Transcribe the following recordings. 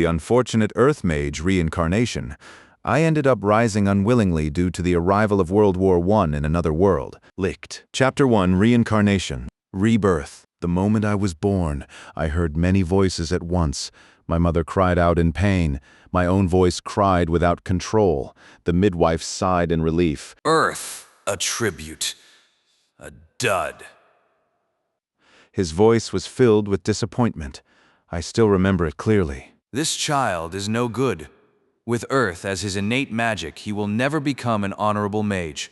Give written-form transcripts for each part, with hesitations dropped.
the unfortunate Earth Mage reincarnation. I ended up rising unwillingly due to the arrival of World War I in another world. Licked. Chapter 1, Reincarnation. Rebirth. The moment I was born, I heard many voices at once. My mother cried out in pain. My own voice cried without control. The midwife sighed in relief. Earth, a tribute. A dud. His voice was filled with disappointment. I still remember it clearly. This child is no good. With Earth as his innate magic, he will never become an honorable mage.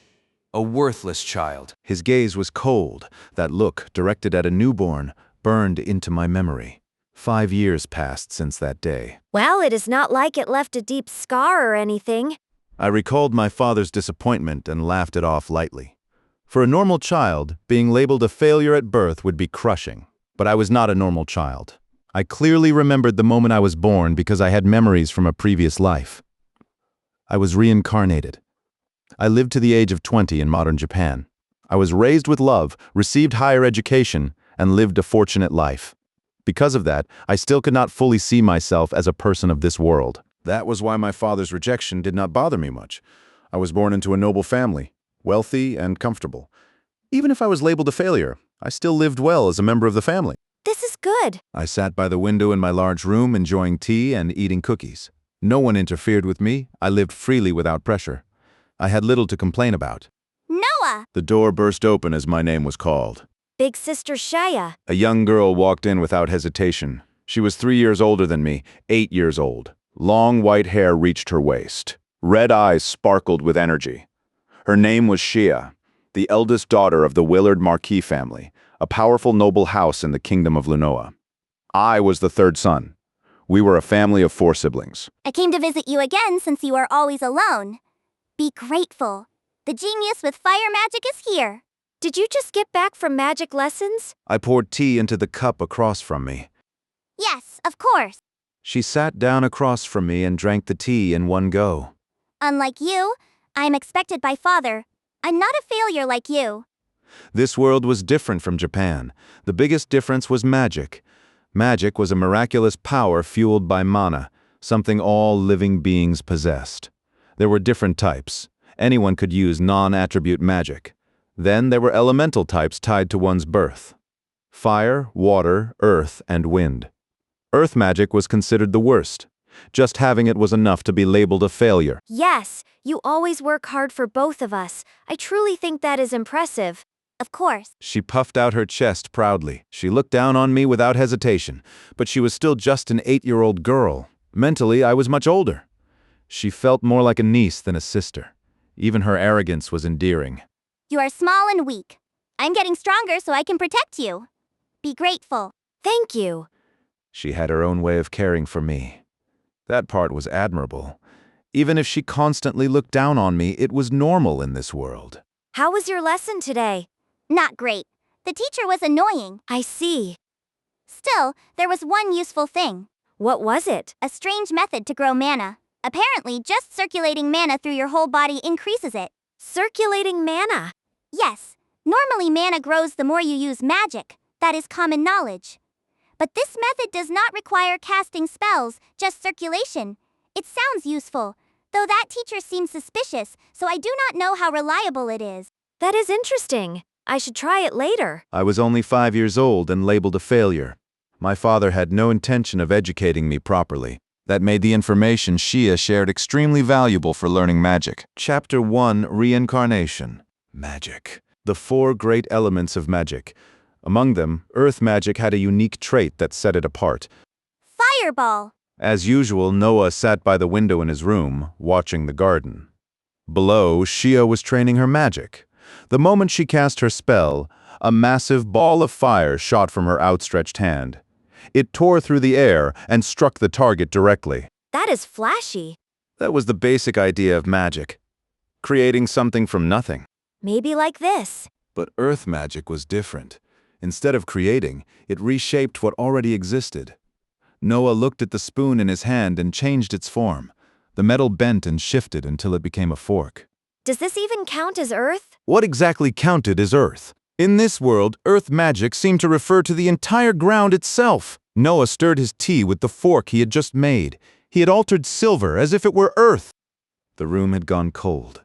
A worthless child. His gaze was cold. That look, directed at a newborn, burned into my memory. 5 years passed since that day. Well, it is not like it left a deep scar or anything. I recalled my father's disappointment and laughed it off lightly. For a normal child, being labeled a failure at birth would be crushing. But I was not a normal child. I clearly remembered the moment I was born because I had memories from a previous life. I was reincarnated. I lived to the age of 20 in modern Japan. I was raised with love, received higher education, and lived a fortunate life. Because of that, I still could not fully see myself as a person of this world. That was why my father's rejection did not bother me much. I was born into a noble family, wealthy and comfortable. Even if I was labeled a failure, I still lived well as a member of the family. This is good. I sat by the window in my large room enjoying tea and eating cookies. No one interfered with me. I lived freely without pressure. I had little to complain about. Noah! The door burst open as my name was called. Big Sister Shaya. A young girl walked in without hesitation. She was 3 years older than me, 8 years old. Long white hair reached her waist. Red eyes sparkled with energy. Her name was Shia, the eldest daughter of the Willard marquis family, a powerful noble house in the kingdom of Lunoa. I was the third son. We were a family of 4 siblings. I came to visit you again since you are always alone. Be grateful. The genius with fire magic is here. Did you just get back from magic lessons? I poured tea into the cup across from me. Yes, of course. She sat down across from me and drank the tea in one go. Unlike you, I am expected by Father. I'm not a failure like you. This world was different from Japan. The biggest difference was magic. Magic was a miraculous power fueled by mana, something all living beings possessed. There were different types. Anyone could use non-attribute magic. Then there were elemental types tied to one's birth. Fire, water, earth, and wind. Earth magic was considered the worst. Just having it was enough to be labeled a failure. Yes, you always work hard for both of us. I truly think that is impressive. Of course. She puffed out her chest proudly. She looked down on me without hesitation, but she was still just an 8-year-old girl. Mentally, I was much older. She felt more like a niece than a sister. Even her arrogance was endearing. You are small and weak. I'm getting stronger so I can protect you. Be grateful. Thank you. She had her own way of caring for me. That part was admirable. Even if she constantly looked down on me, it was normal in this world. How was your lesson today? Not great. The teacher was annoying. I see. Still, there was one useful thing. What was it? A strange method to grow mana. Apparently, just circulating mana through your whole body increases it. Circulating mana. Yes. Normally mana grows the more you use magic. That is common knowledge. But this method does not require casting spells, just circulation. It sounds useful, though that teacher seems suspicious, so I do not know how reliable it is. That is interesting. I should try it later. I was only 5 years old and labeled a failure. My father had no intention of educating me properly. That made the information Shia shared extremely valuable for learning magic. Chapter 1, Reincarnation. Magic. The 4 great elements of magic. Among them, earth magic had a unique trait that set it apart. Fireball. As usual, Noah sat by the window in his room, watching the garden. Below, Shia was training her magic. The moment she cast her spell, a massive ball of fire shot from her outstretched hand. It tore through the air and struck the target directly. That is flashy. That was the basic idea of magic. Creating something from nothing. Maybe like this. But earth magic was different. Instead of creating, it reshaped what already existed. Noah looked at the spoon in his hand and changed its form. The metal bent and shifted until it became a fork. Does this even count as earth? What exactly counted as earth? In this world, earth magic seemed to refer to the entire ground itself. Noah stirred his tea with the fork he had just made. He had altered silver as if it were earth. The room had gone cold.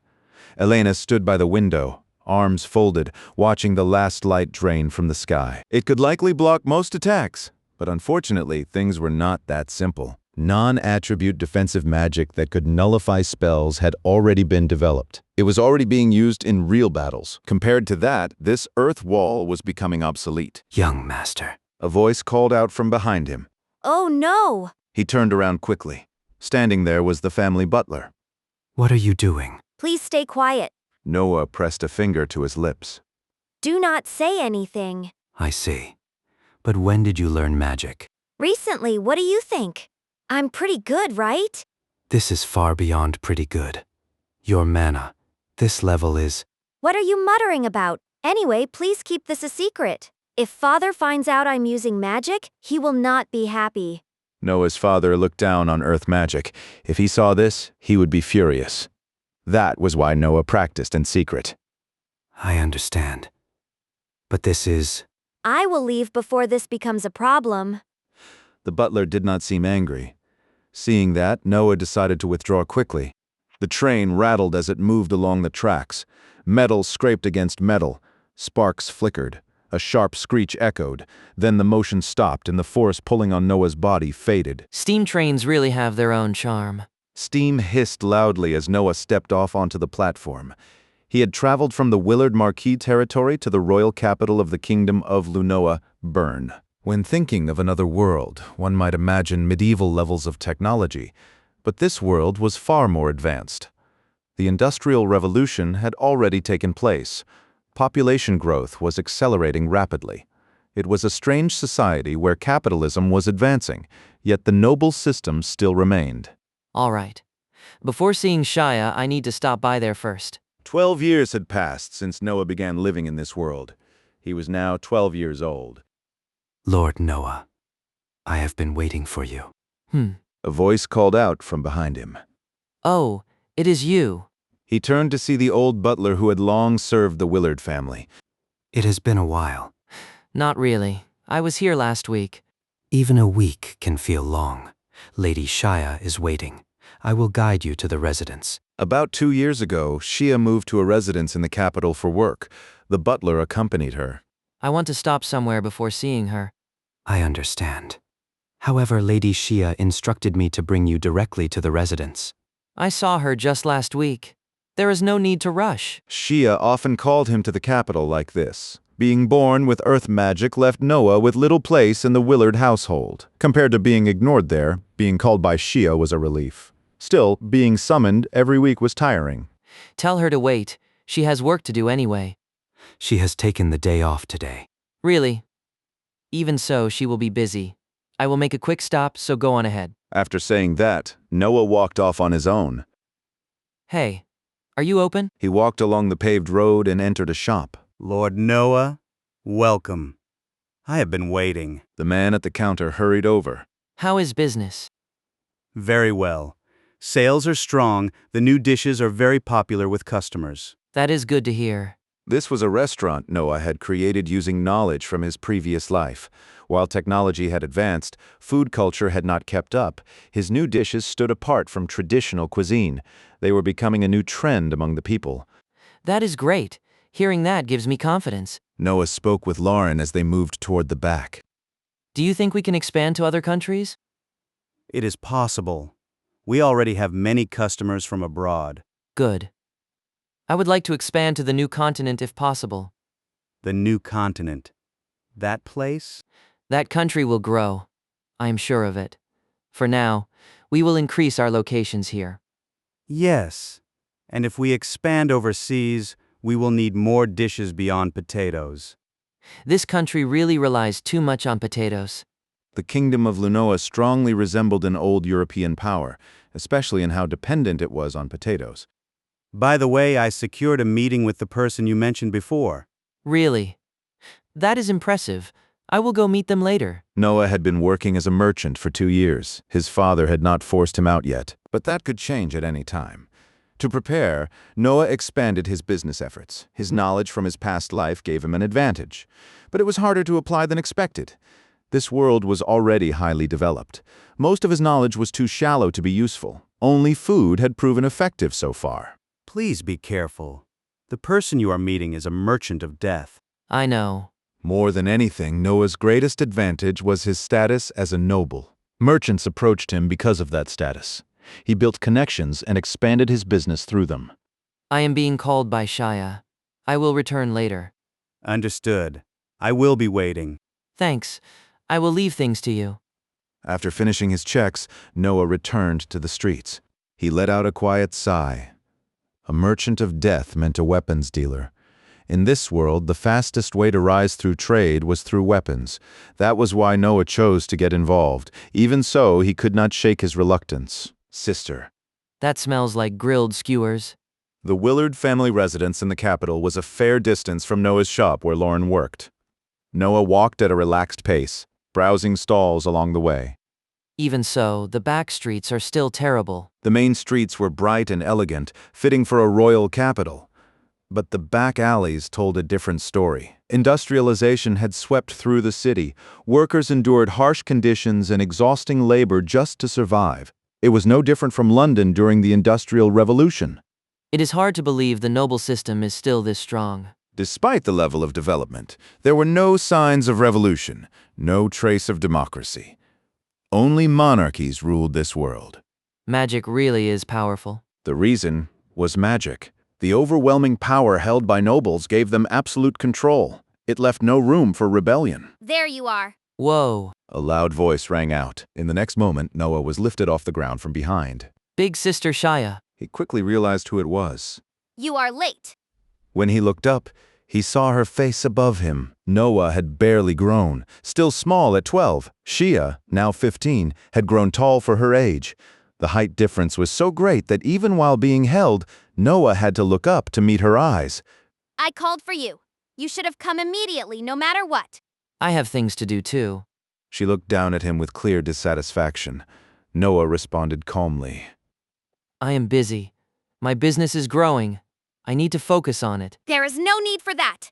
Elena stood by the window, arms folded, watching the last light drain from the sky. It could likely block most attacks, but unfortunately, things were not that simple. Non-attribute defensive magic that could nullify spells had already been developed. It was already being used in real battles. Compared to that, this earth wall was becoming obsolete. Young master. A voice called out from behind him. Oh no! He turned around quickly. Standing there was the family butler. What are you doing? Please stay quiet. Noah pressed a finger to his lips. Do not say anything. I see. But when did you learn magic? Recently, what do you think? I'm pretty good, right? This is far beyond pretty good. Your mana. This level is... What are you muttering about? Anyway, please keep this a secret. If Father finds out I'm using magic, he will not be happy. Noah's father looked down on Earth magic. If he saw this, he would be furious. That was why Noah practiced in secret. I understand. But this is... I will leave before this becomes a problem. The butler did not seem angry. Seeing that, Noah decided to withdraw quickly. The train rattled as it moved along the tracks. Metal scraped against metal. Sparks flickered. A sharp screech echoed. Then the motion stopped and the force pulling on Noah's body faded. Steam trains really have their own charm. Steam hissed loudly as Noah stepped off onto the platform. He had traveled from the Willard marquis territory to the royal capital of the kingdom of Lunoa, Bern. When thinking of another world, one might imagine medieval levels of technology, but this world was far more advanced. The Industrial Revolution had already taken place. Population growth was accelerating rapidly. It was a strange society where capitalism was advancing, yet the noble system still remained. All right. Before seeing Shia, I need to stop by there first. 12 years had passed since Noah began living in this world. He was now 12 years old. Lord Noah, I have been waiting for you. A voice called out from behind him. Oh, it is you. He turned to see the old butler who had long served the Willard family. It has been a while. Not really. I was here last week. Even a week can feel long. Lady Shia is waiting. I will guide you to the residence. About 2 years ago, Shia moved to a residence in the capital for work. The butler accompanied her. I want to stop somewhere before seeing her. I understand. However, Lady Shia instructed me to bring you directly to the residence. I saw her just last week. There is no need to rush. Shia often called him to the capital like this. Being born with earth magic left Noah with little place in the Willard household. Compared to being ignored there, being called by Shia was a relief. Still, being summoned every week was tiring. Tell her to wait. She has work to do anyway. She has taken the day off today. Really? Even so, she will be busy. I will make a quick stop, so go on ahead. After saying that, Noah walked off on his own. Hey, are you open? He walked along the paved road and entered a shop. Lord Noah, welcome. I have been waiting. The man at the counter hurried over. How is business? Very well. Sales are strong. The new dishes are very popular with customers. That is good to hear. This was a restaurant Noah had created using knowledge from his previous life. While technology had advanced, food culture had not kept up. His new dishes stood apart from traditional cuisine. They were becoming a new trend among the people. That is great. Hearing that gives me confidence. Noah spoke with Lauren as they moved toward the back. Do you think we can expand to other countries? It is possible. We already have many customers from abroad. Good. I would like to expand to the new continent if possible. The new continent. That place? That country will grow. I am sure of it. For now, we will increase our locations here. Yes. And if we expand overseas, we will need more dishes beyond potatoes. This country really relies too much on potatoes. The kingdom of Lunoa strongly resembled an old European power, especially in how dependent it was on potatoes. By the way, I secured a meeting with the person you mentioned before. Really? That is impressive. I will go meet them later. Noah had been working as a merchant for 2 years. His father had not forced him out yet, but that could change at any time. To prepare, Noah expanded his business efforts. His knowledge from his past life gave him an advantage, but it was harder to apply than expected. This world was already highly developed. Most of his knowledge was too shallow to be useful. Only food had proven effective so far. Please be careful. The person you are meeting is a merchant of death. I know. More than anything, Noah's greatest advantage was his status as a noble. Merchants approached him because of that status. He built connections and expanded his business through them. I am being called by Shia. I will return later. Understood. I will be waiting. Thanks. I will leave things to you. After finishing his checks, Noah returned to the streets. He let out a quiet sigh. A merchant of death meant a weapons dealer. In this world, the fastest way to rise through trade was through weapons. That was why Noah chose to get involved. Even so, he could not shake his reluctance. Sister. That smells like grilled skewers. The Willard family residence in the capital was a fair distance from Noah's shop where Lauren worked. Noah walked at a relaxed pace, browsing stalls along the way. Even so, the back streets are still terrible. The main streets were bright and elegant, fitting for a royal capital. But the back alleys told a different story. Industrialization had swept through the city. Workers endured harsh conditions and exhausting labor just to survive. It was no different from London during the Industrial Revolution. It is hard to believe the noble system is still this strong. Despite the level of development, there were no signs of revolution, no trace of democracy. Only monarchies ruled this world. Magic really is powerful. The reason was magic. The overwhelming power held by nobles gave them absolute control. It left no room for rebellion. There you are. Whoa. A loud voice rang out. In the next moment, Noah was lifted off the ground from behind. Big Sister Shia. He quickly realized who it was. You are late. When he looked up, he saw her face above him. Noah had barely grown, still small at 12. Shia, now 15, had grown tall for her age. The height difference was so great that even while being held, Noah had to look up to meet her eyes. I called for you. You should have come immediately, no matter what. I have things to do too. She looked down at him with clear dissatisfaction. Noah responded calmly. I am busy. My business is growing. I need to focus on it. There is no need for that.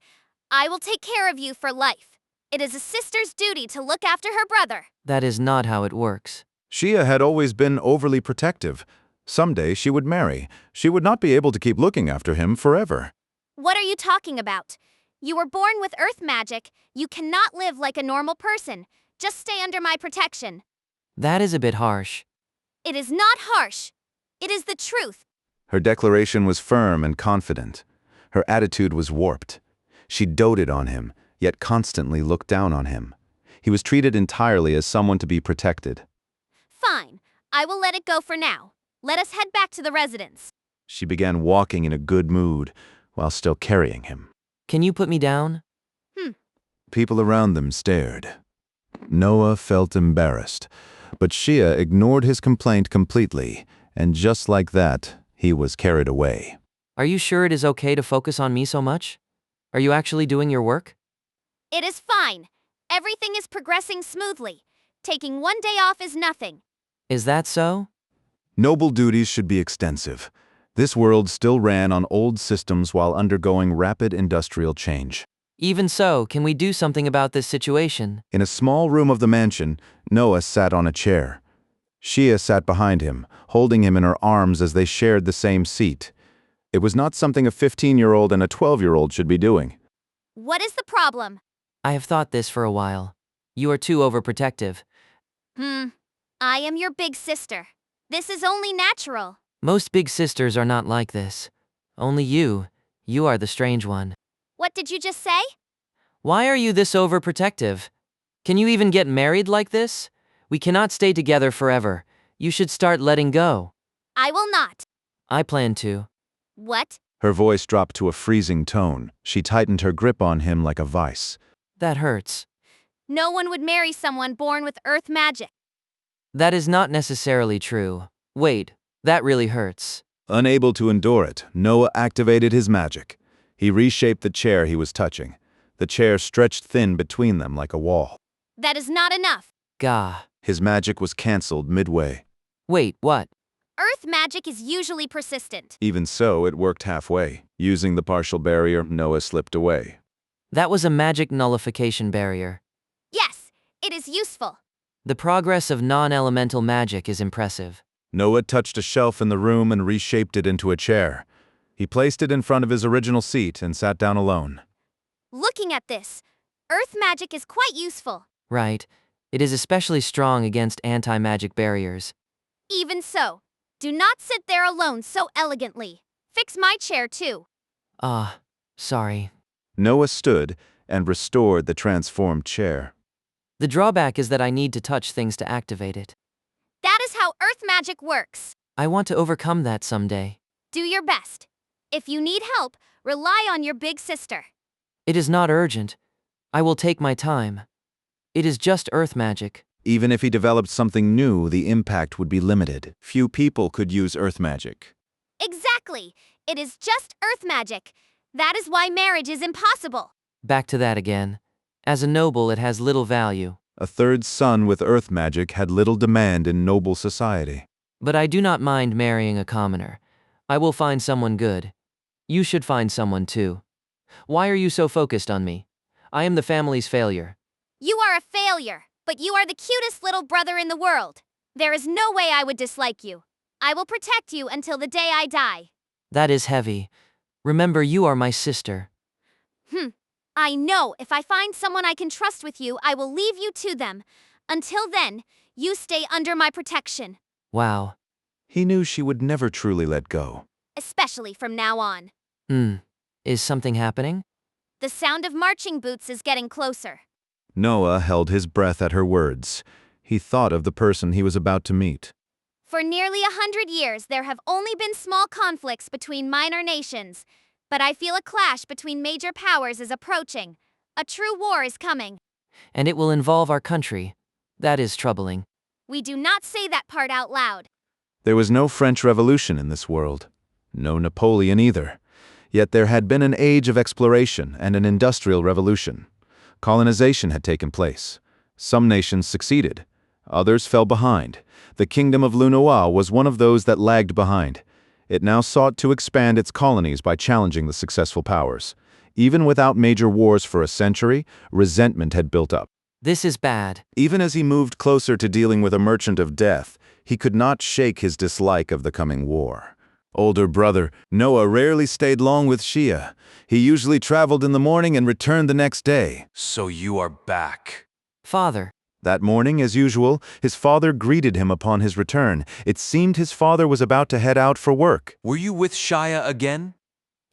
I will take care of you for life. It is a sister's duty to look after her brother. That is not how it works. Shia had always been overly protective. Someday she would marry. She would not be able to keep looking after him forever. What are you talking about? You were born with Earth magic. You cannot live like a normal person. Just stay under my protection. That is a bit harsh. It is not harsh. It is the truth. Her declaration was firm and confident. Her attitude was warped. She doted on him, yet constantly looked down on him. He was treated entirely as someone to be protected. Fine. I will let it go for now. Let us head back to the residence. She began walking in a good mood, while still carrying him. Can you put me down? People around them stared. Noah felt embarrassed, but Shia ignored his complaint completely, and just like that, he was carried away. Are you sure it is okay to focus on me so much? Are you actually doing your work? It is fine. Everything is progressing smoothly. Taking one day off is nothing. Is that so? Noble duties should be extensive. This world still ran on old systems while undergoing rapid industrial change. Even so, can we do something about this situation? In a small room of the mansion, Noah sat on a chair. Shia sat behind him, holding him in her arms as they shared the same seat. It was not something a 15-year-old and a 12-year-old should be doing. What is the problem? I have thought this for a while. You are too overprotective. I am your big sister. This is only natural. Most big sisters are not like this. Only you are the strange one. What did you just say? Why are you this overprotective? Can you even get married like this? We cannot stay together forever. You should start letting go. I will not. I plan to. What? Her voice dropped to a freezing tone. She tightened her grip on him like a vice. That hurts. No one would marry someone born with Earth magic. That is not necessarily true. Wait, that really hurts. Unable to endure it, Noah activated his magic. He reshaped the chair he was touching. The chair stretched thin between them like a wall. That is not enough. Gah. His magic was cancelled midway. Wait, what? Earth magic is usually persistent. Even so, it worked halfway. Using the partial barrier, Noah slipped away. That was a magic nullification barrier. Yes, It is useful. The progress of non-elemental magic is impressive. Noah touched a shelf in the room and reshaped it into a chair. He placed it in front of his original seat and sat down alone. Looking at this, Earth magic is quite useful. Right. It is especially strong against anti-magic barriers. Even so, do not sit there alone so elegantly. Fix my chair too. Sorry. Noah stood and restored the transformed chair. The drawback is that I need to touch things to activate it. That is how Earth magic works. I want to overcome that someday. Do your best. If you need help, rely on your big sister. It is not urgent. I will take my time. It is just Earth magic. Even if he developed something new, the impact would be limited. Few people could use Earth magic. Exactly. It is just Earth magic. That is why marriage is impossible. Back to that again. As a noble, it has little value. A third son with Earth magic had little demand in noble society. But I do not mind marrying a commoner. I will find someone good. You should find someone too. Why are you so focused on me? I am the family's failure. You are a failure, but you are the cutest little brother in the world. There is no way I would dislike you. I will protect you until the day I die. That is heavy. Remember, you are my sister. I know if I find someone I can trust with you, I will leave you to them. Until then, you stay under my protection. Wow. He knew she would never truly let go. Especially from now on. Is something happening? The sound of marching boots is getting closer. Noah held his breath at her words. He thought of the person he was about to meet. For nearly 100 years, there have only been small conflicts between minor nations. But I feel a clash between major powers is approaching. A true war is coming. And it will involve our country. That is troubling. We do not say that part out loud. There was no French Revolution in this world. No Napoleon either. Yet there had been an age of exploration and an industrial revolution. Colonization had taken place. Some nations succeeded. Others fell behind. The kingdom of Lunois was one of those that lagged behind. It now sought to expand its colonies by challenging the successful powers. Even without major wars for a century, resentment had built up. This is bad. Even as he moved closer to dealing with a merchant of death, he could not shake his dislike of the coming war. Older brother, Noah rarely stayed long with Shia. He usually traveled in the morning and returned the next day. So you are back. Father. That morning, as usual, his father greeted him upon his return. It seemed his father was about to head out for work. Were you with Shia again?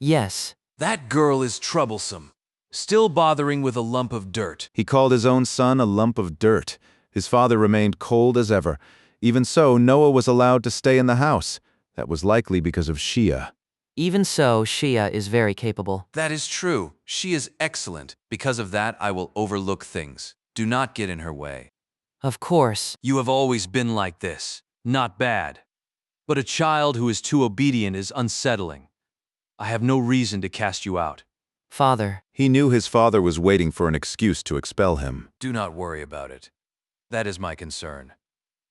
Yes. That girl is troublesome. Still bothering with a lump of dirt. He called his own son a lump of dirt. His father remained cold as ever. Even so, Noah was allowed to stay in the house. That was likely because of Shia. Even so, Shia is very capable. That is true. She is excellent. Because of that, I will overlook things. Do not get in her way. Of course. You have always been like this. Not bad. But a child who is too obedient is unsettling. I have no reason to cast you out. Father. He knew his father was waiting for an excuse to expel him. Do not worry about it. That is my concern.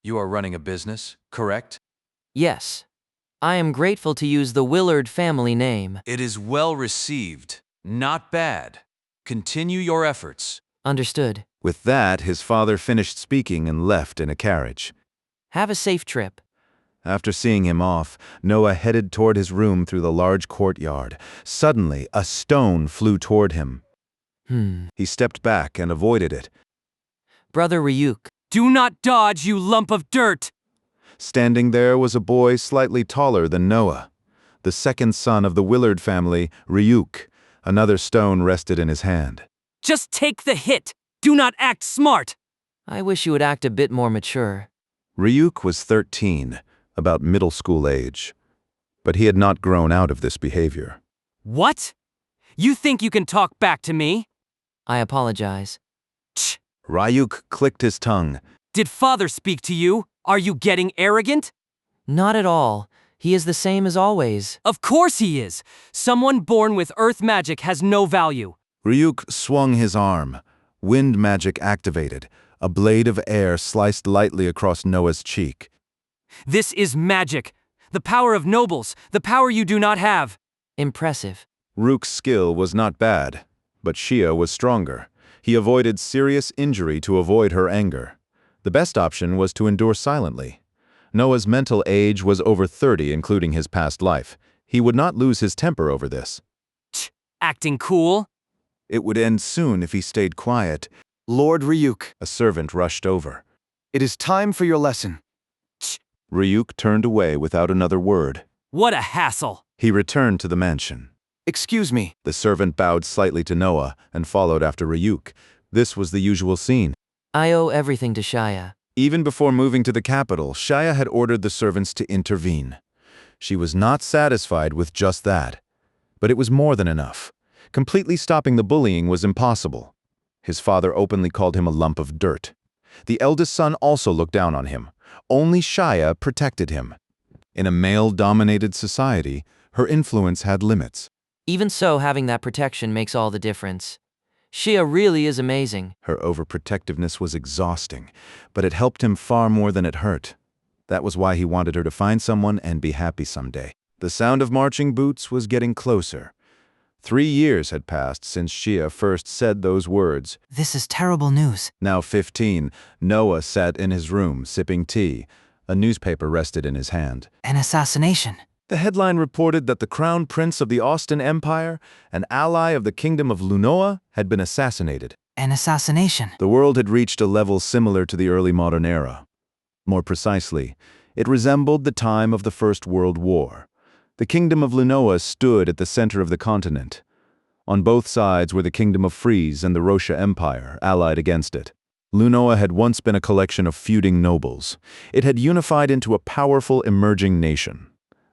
You are running a business, correct? Yes. I am grateful to use the Willard family name. It is well received. Not bad. Continue your efforts. Understood. With that, his father finished speaking and left in a carriage. Have a safe trip. After seeing him off, Noah headed toward his room through the large courtyard. Suddenly, a stone flew toward him. He stepped back and avoided it. Brother Ryuk. Do not dodge, you lump of dirt! Standing there was a boy slightly taller than Noah. The second son of the Willard family, Ryuk. Another stone rested in his hand. Just take the hit! Do not act smart! I wish you would act a bit more mature. Ryuk was 13, about middle school age. But he had not grown out of this behavior. What? You think you can talk back to me? I apologize. Tch! Ryuk clicked his tongue. Did father speak to you? Are you getting arrogant? Not at all. He is the same as always. Of course he is. Someone born with earth magic has no value. Ryuk swung his arm. Wind magic activated. A blade of air sliced lightly across Noah's cheek. This is magic. The power of nobles. The power you do not have. Impressive. Ryuk's skill was not bad, but Shia was stronger. He avoided serious injury to avoid her anger. The best option was to endure silently. Noah's mental age was over 30, including his past life. He would not lose his temper over this. Acting cool? It would end soon if he stayed quiet. Lord Ryuk, A servant rushed over. it is time for your lesson. Ryuk turned away without another word. What a hassle. He returned to the mansion. Excuse me. The servant bowed slightly to Noah and followed after Ryuk. This was the usual scene. I owe everything to Shia. Even before moving to the capital, Shia had ordered the servants to intervene. She was not satisfied with just that. But it was more than enough. Completely stopping the bullying was impossible. His father openly called him a lump of dirt. The eldest son also looked down on him. Only Shia protected him. In a male-dominated society, her influence had limits. Even so, having that protection makes all the difference. Shia really is amazing. Her overprotectiveness was exhausting, but it helped him far more than it hurt. That was why he wanted her to find someone and be happy someday. The sound of marching boots was getting closer. 3 years had passed since Shia first said those words. This is terrible news. Now 15, Noah sat in his room, sipping tea. A newspaper rested in his hand. An assassination. The headline reported that the crown prince of the Austin Empire, an ally of the kingdom of Lunoa, had been assassinated. An assassination. The world had reached a level similar to the early modern era. More precisely, it resembled the time of the First World War. The kingdom of Lunoa stood at the center of the continent. On both sides were the kingdom of Fries and the Rosha Empire, allied against it. Lunoa had once been a collection of feuding nobles. It had unified into a powerful emerging nation.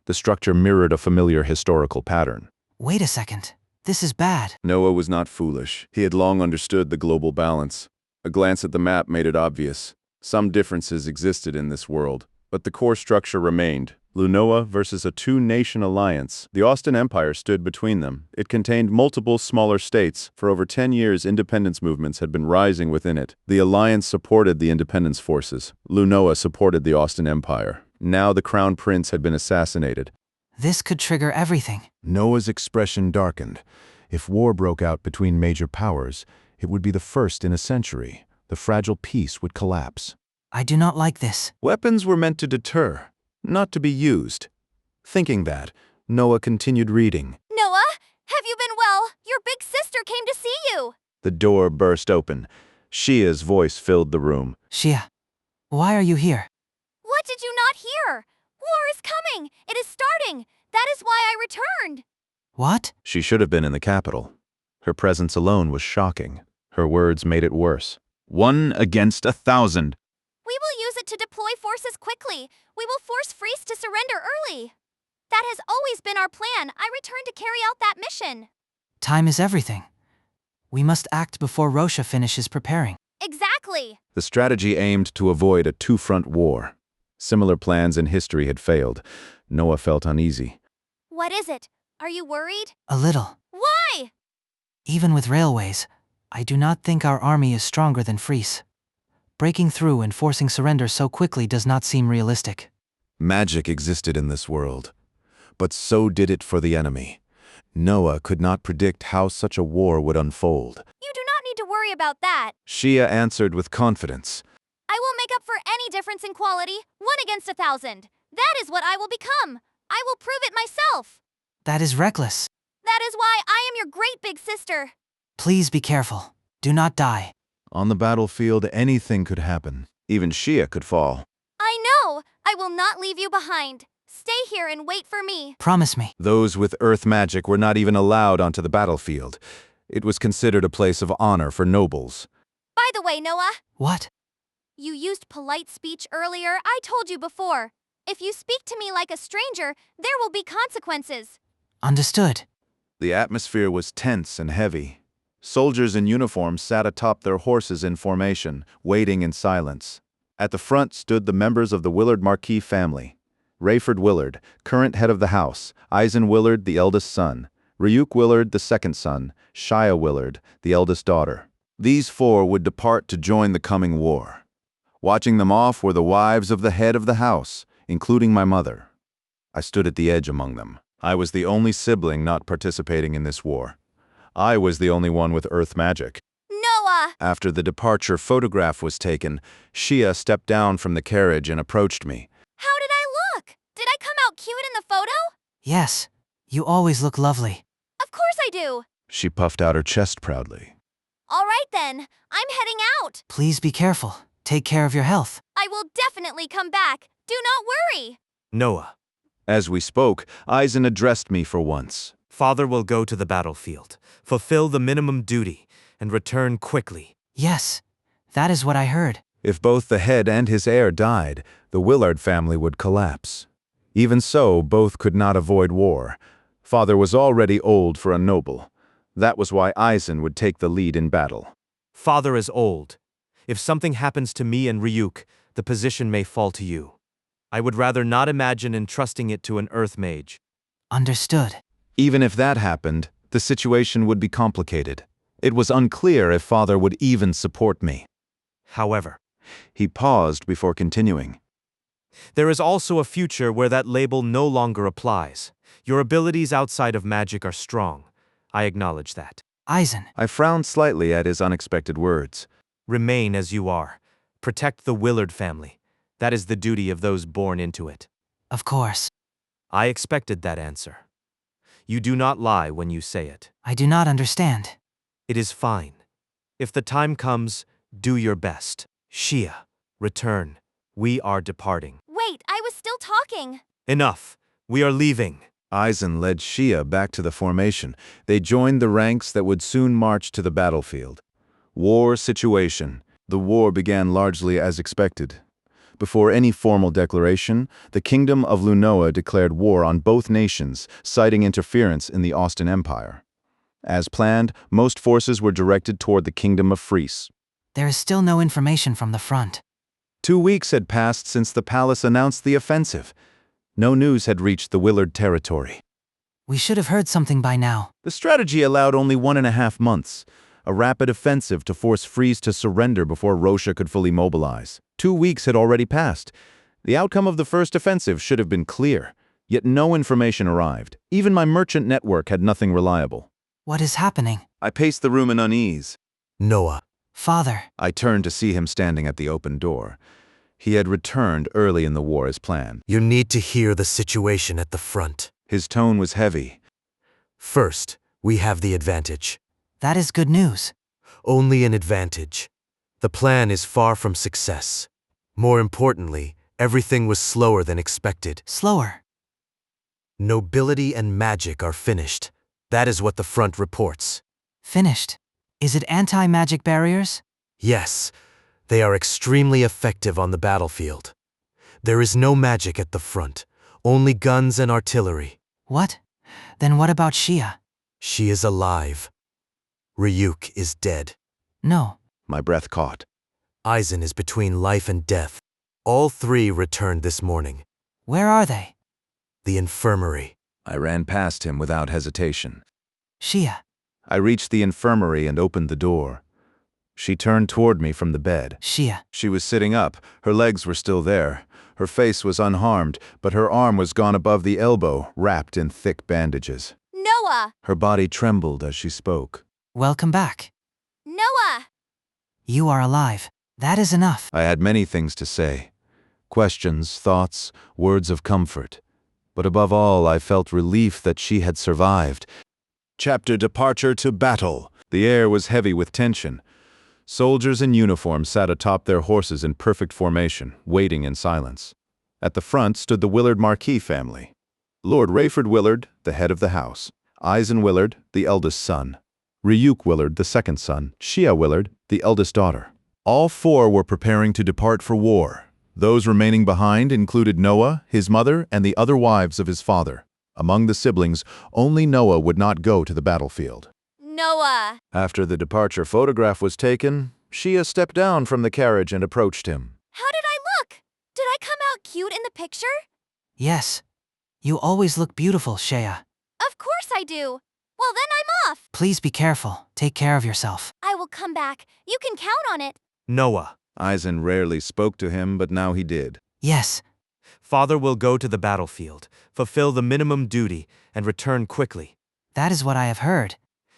The structure mirrored a familiar historical pattern. Wait a second. This is bad. Noah was not foolish. He had long understood the global balance. A glance at the map made it obvious. Some differences existed in this world, but the core structure remained. Lunoa versus a two-nation alliance. The Austin Empire stood between them. It contained multiple smaller states. For over 10 years, independence movements had been rising within it. The alliance supported the independence forces. Lunoa supported the Austin Empire. Now the crown prince had been assassinated. This could trigger everything. Noah's expression darkened. If war broke out between major powers, it would be the first in a century. The fragile peace would collapse. I do not like this. Weapons were meant to deter, not to be used. Thinking that, Noah continued reading. Noah, have you been well? Your big sister came to see you. The door burst open. Shia's voice filled the room. Shia, why are you here? What did you not hear? War is coming. It is starting. That is why I returned. What? She should have been in the capital. Her presence alone was shocking. Her words made it worse. 1 against 1,000. We will use it to deploy forces quickly. We will force Fries to surrender early. That has always been our plan. I returned to carry out that mission. Time is everything. We must act before Rosha finishes preparing. Exactly. The strategy aimed to avoid a two-front war. Similar plans in history had failed. Noah felt uneasy. What is it? Are you worried? A little. Why? Even with railways, I do not think our army is stronger than Fries. Breaking through and forcing surrender so quickly does not seem realistic. Magic existed in this world, but so did it for the enemy. Noah could not predict how such a war would unfold. You do not need to worry about that. Shia answered with confidence. I will make up for any difference in quality, 1 against 1,000. That is what I will become. I will prove it myself. That is reckless. That is why I am your great big sister. Please be careful. Do not die. On the battlefield, anything could happen. Even Shia could fall. I know. I will not leave you behind. Stay here and wait for me. Promise me. Those with earth magic were not even allowed onto the battlefield. It was considered a place of honor for nobles. By the way, Noah, What? you used polite speech earlier. I told you before. If you speak to me like a stranger, there will be consequences. Understood. The atmosphere was tense and heavy. Soldiers in uniform sat atop their horses in formation, waiting in silence. At the front stood the members of the Willard marquis family. Rayford Willard, current head of the house, Eisen Willard, the eldest son, Ryuk Willard, the second son, Shia Willard, the eldest daughter. These 4 would depart to join the coming war. Watching them off were the wives of the head of the house, including my mother. I stood at the edge among them. I was the only sibling not participating in this war. I was the only one with earth magic. Noah! Noah! After the departure photograph was taken, Shia stepped down from the carriage and approached me. How did I look? Did I come out cute in the photo? Yes, you always look lovely. Of course I do. She puffed out her chest proudly. All right then, I'm heading out. Please be careful. Take care of your health. I will definitely come back. Do not worry. Noah, As we spoke, Eisen addressed me for once. father will go to the battlefield, fulfill the minimum duty, and return quickly. Yes, that is what I heard. If both the head and his heir died, the Willard family would collapse. Even so, both could not avoid war. Father was already old for a noble. That was why Eisen would take the lead in battle. Father is old. If something happens to me and Ryuk, the position may fall to you. I would rather not imagine entrusting it to an Earth Mage. Understood. Even if that happened, the situation would be complicated. It was unclear if Father would even support me. However, He paused before continuing. there is also a future where that label no longer applies. Your abilities outside of magic are strong. I acknowledge that. Eisen, I frowned slightly at his unexpected words. Remain as you are. Protect the Willard family. That is the duty of those born into it. of course. I expected that answer. You do not lie when you say it. I do not understand. It is fine. If the time comes, do your best. Shia, return. We are departing. Wait, I was still talking. Enough. We are leaving. Eisen led Shia back to the formation. They joined the ranks that would soon march to the battlefield. War situation. The war began largely as expected. Before any formal declaration, the Kingdom of Lunoa declared war on both nations, citing interference in the Austin Empire. As planned, most forces were directed toward the Kingdom of Fries. There is still no information from the front. 2 weeks had passed since the palace announced the offensive. No news had reached the Willard territory. We should have heard something by now. The strategy allowed only 1.5 months, a rapid offensive to force Fries to surrender before Rosha could fully mobilize. 2 weeks had already passed. The outcome of the first offensive should have been clear, yet no information arrived. Even my merchant network had nothing reliable. What is happening? I paced the room in unease. Noah. Father, I turned to see him standing at the open door. He had returned early in the war as planned. You need to hear the situation at the front. His tone was heavy. First, we have the advantage. that is good news. Only an advantage. The plan is far from success. More importantly, everything was slower than expected. Slower. Nobility and magic are finished. That is what the front reports. Finished. Is it anti-magic barriers? Yes, they are extremely effective on the battlefield. There is no magic at the front, only guns and artillery. What? Then what about Shia? She is alive. Ryuk is dead. No. My breath caught. Eisen is between life and death. All three returned this morning. Where are they? The infirmary. I ran past him without hesitation. Shia. I reached the infirmary and opened the door. She turned toward me from the bed. Shia. She was sitting up. Her legs were still there. Her face was unharmed, but her arm was gone above the elbow, wrapped in thick bandages. Noah! Her body trembled as she spoke. Welcome back. Noah! You are alive. That is enough. I had many things to say. Questions, thoughts, words of comfort. But above all, I felt relief that she had survived. Chapter Departure to Battle. The air was heavy with tension. Soldiers in uniform sat atop their horses in perfect formation, waiting in silence. At the front stood the Willard marquis family. Lord Rayford Willard, the head of the house. Eisen Willard, the eldest son. Ryuk Willard, the second son. Shia Willard, the eldest daughter. All four were preparing to depart for war. Those remaining behind included Noah, his mother, and the other wives of his father. Among the siblings, only Noah would not go to the battlefield. Noah! After the departure photograph was taken, Shia stepped down from the carriage and approached him. How did I look? Did I come out cute in the picture? Yes. You always look beautiful, Shia. Of course I do. Well, then I'm off. Please be careful. Take care of yourself. I will come back. You can count on it. Noah. Eisen rarely spoke to him, but now he did. Yes. Father will go to the battlefield, fulfill the minimum duty, and return quickly. That is what I have heard.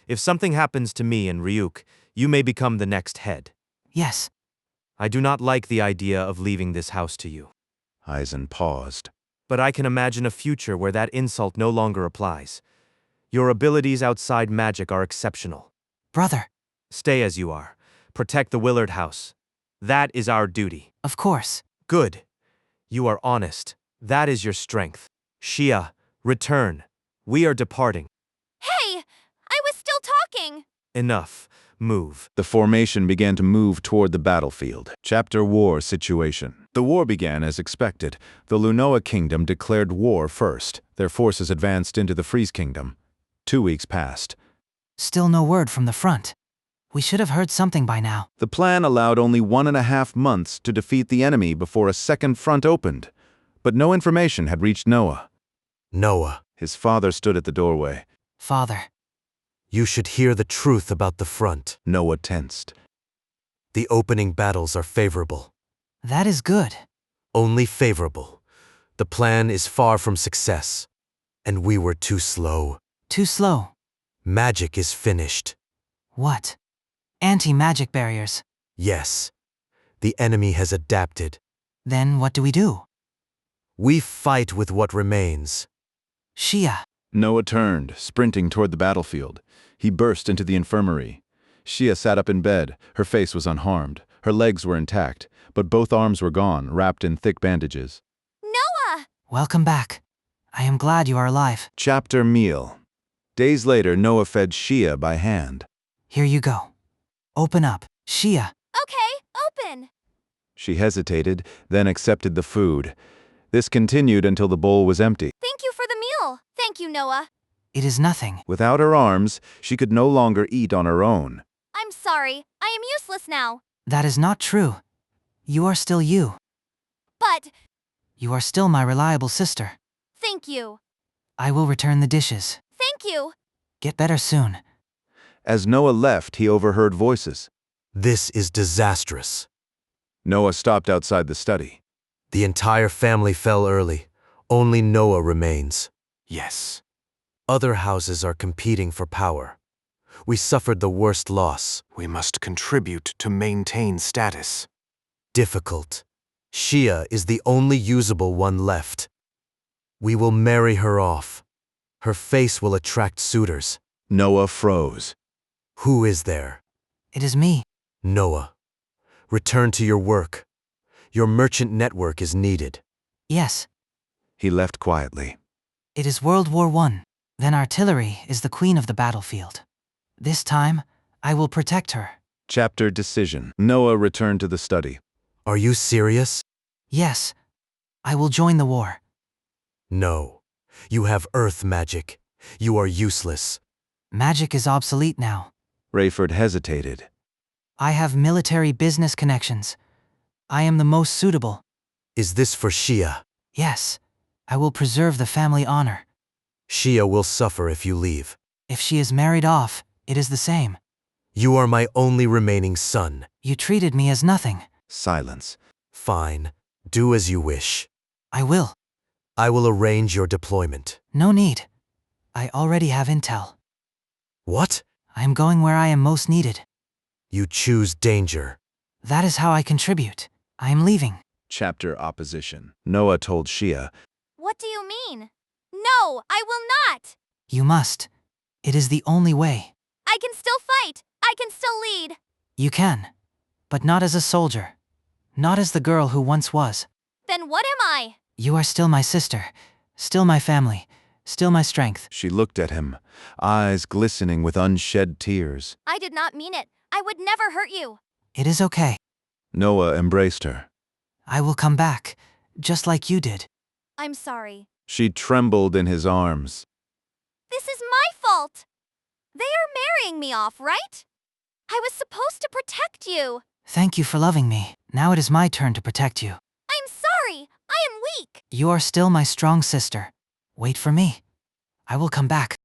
If something happens to me and Ryuk, You may become the next head. Yes. I do not like the idea of leaving this house to you. Eisen paused. But I can imagine a future where that insult no longer applies. Your abilities outside magic are exceptional. Brother. Stay as you are. Protect the Willard house. That is our duty. Of course. Good. You are honest. That is your strength. Shia, return. We are departing. Hey! I was still talking! Enough. Move. The formation began to move toward the battlefield. Chapter War Situation. The war began as expected. The Lunoa Kingdom declared war first. Their forces advanced into the Freeze Kingdom. 2 weeks passed. Still no word from the front. We should have heard something by now. The plan allowed only 1.5 months to defeat the enemy before a second front opened. But no information had reached Noah. Noah, His father stood at the doorway. Father. you should hear the truth about the front. Noah tensed. The opening battles are favorable. That is good. Only favorable. The plan is far from success. And we were too slow. Too slow. Magic is finished. What? Anti-magic barriers. Yes. The enemy has adapted. Then what do we do? We fight with what remains. Shia. Noah turned, sprinting toward the battlefield. He burst into the infirmary. Shia sat up in bed. Her face was unharmed. Her legs were intact, but both arms were gone, wrapped in thick bandages. Noah! Welcome back. I am glad you are alive. Chapter Meal. Days later, Noah fed Shia by hand. Here you go. Open up. Shia. Okay, open! She hesitated, then accepted the food. This continued until the bowl was empty. Thank you for the meal. Thank you, Noah. It is nothing. Without her arms, she could no longer eat on her own. I'm sorry. I am useless now. That is not true. You are still you. But, You are still my reliable sister. thank you. I will return the dishes. Thank you. Get better soon. As Noah left, he overheard voices. This is disastrous. Noah stopped outside the study. The entire family fell early. Only Noah remains. Yes. Other houses are competing for power. We suffered the worst loss. We must contribute to maintain status. Difficult. Shia is the only usable one left. We will marry her off. Her face will attract suitors. Noah froze. Who is there? It is me. Noah. Return to your work. Your merchant network is needed. Yes. He left quietly. It is World War I. Then artillery is the queen of the battlefield. This time, I will protect her. Chapter Decision. Noah returned to the study. Are you serious? Yes. I will join the war. No. You have earth magic. You are useless. Magic is obsolete now. Rayford hesitated. I have military business connections. I am the most suitable. Is this for Shia? Yes. I will preserve the family honor. Shia will suffer if you leave. If she is married off, it is the same. You are my only remaining son. You treated me as nothing. Silence. Fine. Do as you wish. I will. I will arrange your deployment. No need. I already have intel. What? I am going where I am most needed. You choose danger. That is how I contribute. I am leaving. Chapter Opposition. Noah told Shia. What do you mean? No, I will not! You must. It is the only way. I can still fight. I can still lead. You can. But not as a soldier. Not as the girl who once was. Then what am I? You are still my sister. Still my family. Still my strength. She looked at him, eyes glistening with unshed tears. I did not mean it. I would never hurt you. It is okay. Noah embraced her. I will come back, just like you did. I'm sorry. She trembled in his arms. This is my fault. They are marrying me off, right? I was supposed to protect you. Thank you for loving me. Now it is my turn to protect you. I'm sorry. I am weak. You are still my strong sister. Wait for me. I will come back.